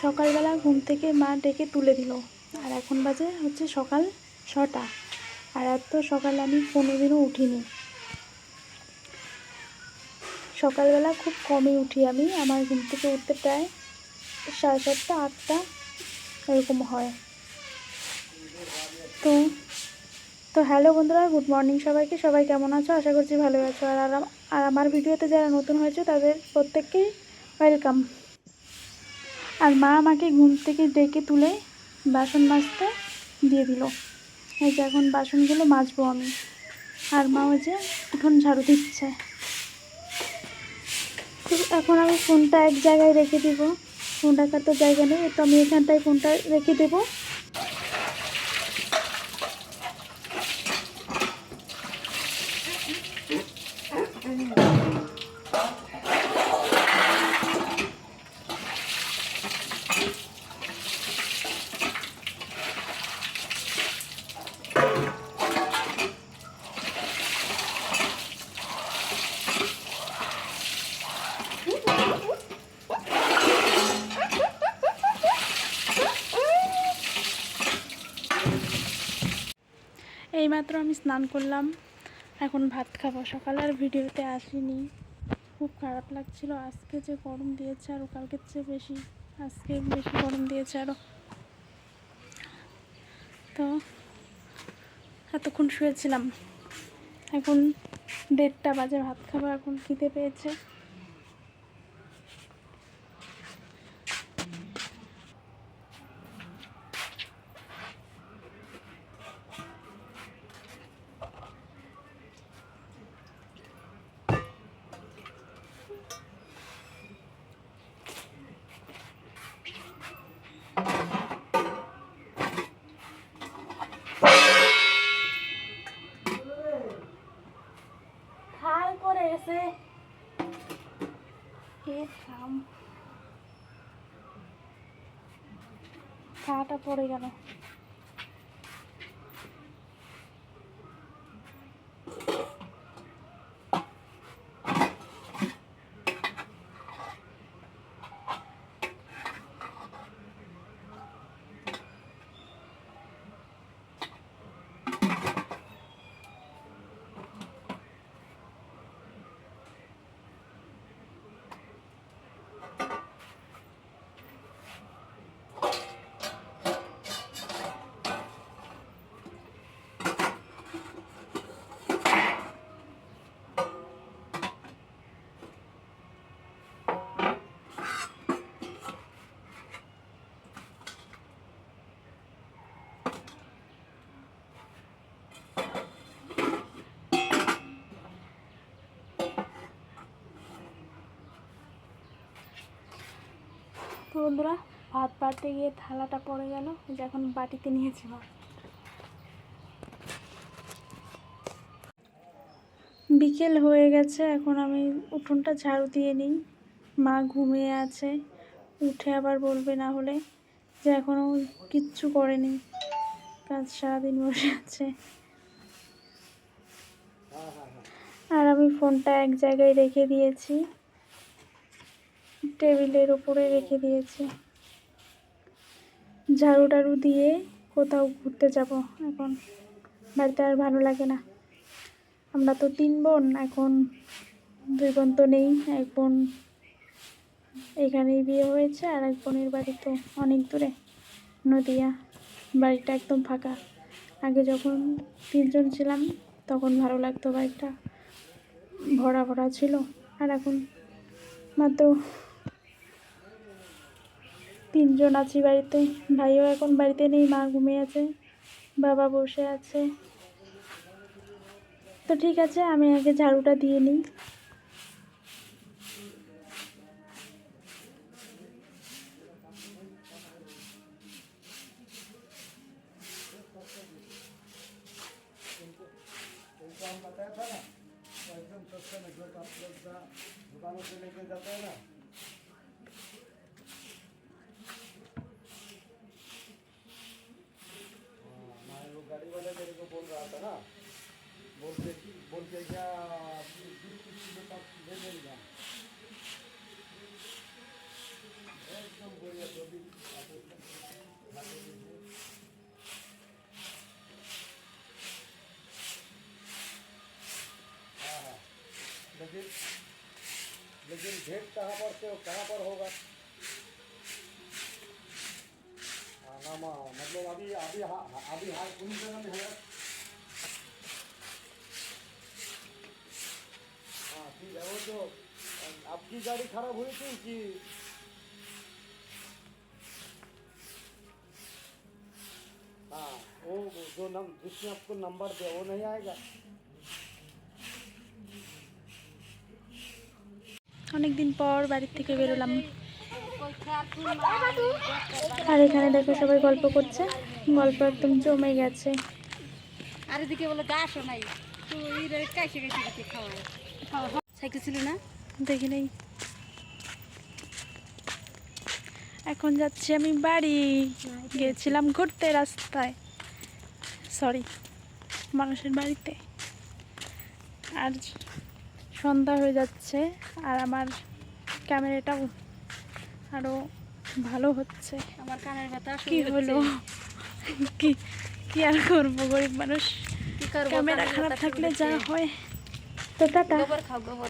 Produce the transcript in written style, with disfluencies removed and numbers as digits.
সকালবেলা ঘুম থেকে মা ডেকে তুলে দিল, আর এখন বাজে হচ্ছে সকাল 6টা। আর এত সকালে আমি কোনোদিনও উঠিনি। সকালবেলা খুব কমই উঠি আমি, আমার ঘুম থেকে উঠতে প্রায় 7:30 8টা এরকম হয়। তো হ্যালো বন্ধুরা, গুড মর্নিং সবাইকে। সবাই কেমন আছো? আশা করছি ভালো আছো। আর আমার ভিডিওতে যারা নতুন হয়েছে তাদের প্রত্যেককেই ওয়েলকাম। আর মা আমাকে ঘুম থেকে ডেকে তুলে বাসন মাজতে দিয়ে দিল। এই যে এখন বাসনগুলো মাজবো আমি, আর মা ওই যে উঠোন ঝাড়ু দিচ্ছে। তো এখন আমি ফোনটা এক জায়গায় রেখে দিব, ফোন রাখার তো জায়গা নেই, তো আমি এখানটায় ফোনটা রেখে দেবো। এইমাত্র আমি স্নান করলাম, এখন ভাত খাবো। সকালে আর ভিডিওতে আসিনি, খুব খারাপ লাগছিল। আজকে যে গরম দিয়েছে আরও কালকের চেয়ে বেশি, আজকে বেশি গরম দিয়েছে আরও। তো এতক্ষণ শুয়েছিলাম, এখন 1:30 বাজে, ভাত খাবো। এখন খিদে পেয়েছে। খাল পড়ে গেছে, খাটা পড়ে গেল। তো বন্ধুরা, ভাত বাড়তে গিয়ে থালাটা পড়ে গেল, যে এখন বাটিতে নিয়েছি ভাত। বিকেল হয়ে গেছে, এখন আমি উঠোনটা ঝাড়ু দিয়ে নিই। মা ঘুমিয়ে আছে, উঠে আবার বলবে না হলে যে এখনও কিচ্ছু করেনি, কাজ সারাদিন বসে আছে। আর আমি ফোনটা এক জায়গায় রেখে দিয়েছি, টেবিলের উপরে রেখে দিয়েছি। ঝাড়ু টাড়ু দিয়ে কোথাও ঘুরতে যাব এখন, বাড়িতে আর ভালো লাগে না। আমরা তো 3 বোন, এখন 2 বোন তো নেই। এক বোন এখানেই বিয়ে হয়েছে, আর এক বোনের বাড়ি তো অনেক দূরে, নদিয়া। বাড়িটা একদম ফাঁকা। আগে যখন 3 জন ছিলাম তখন ভালো লাগতো, বাড়িটা ভরা ভরা ছিল। আর এখন মাত্র 3 জন আছি বাড়িতে। ভাইও এখন বাড়িতে নেই, মা ঘুমিয়ে আছে, বাবা বসে আছে। তো ঠিক আছে, আমি আগে ঝাড়ুটা দিয়ে নিই। गाड़ी वाले मेरे को बोल रहा था ना, बोलते क्या ले लेगा एकदम बढ़िया। डेट कहाँ पर होगा? नाम मतलब अभी हाल कौन जगह में है? हाँ ठीक है, वो जो आपकी गाड़ी खराब हुई थी कि हाँ, वो जो जिसने आपको नंबर दिया वो नहीं आएगा? অনেক দিন পর বাড়ির থেকে বেরোলাম। আর এখানে দেখো সবাই গল্প করছে, গল্প একদম জমে গেছে। আর এদিকে বলে গাছও নাই, তো এই কাইসে গেছে দিকে খাওয়া খাওয়া সাইকেল ছিল না। দেখি নেই। এখন যাচ্ছি আমি বাড়ি, গিয়েছিলাম ঘুরতে রাস্তায়, সরি মানুষের বাড়িতে। আর সন্ধ্যা হয়ে যাচ্ছে, আর আমার ক্যামেরাটাও আরও ভালো হচ্ছে। আমার কানের ব্যথা কি হলো, কি কি আর করবো, গরিব মানুষ, কি করবো, ক্যামেরা খারাপ থাকলে যা হয়। তো টাটা। গোবর খাও গোবর।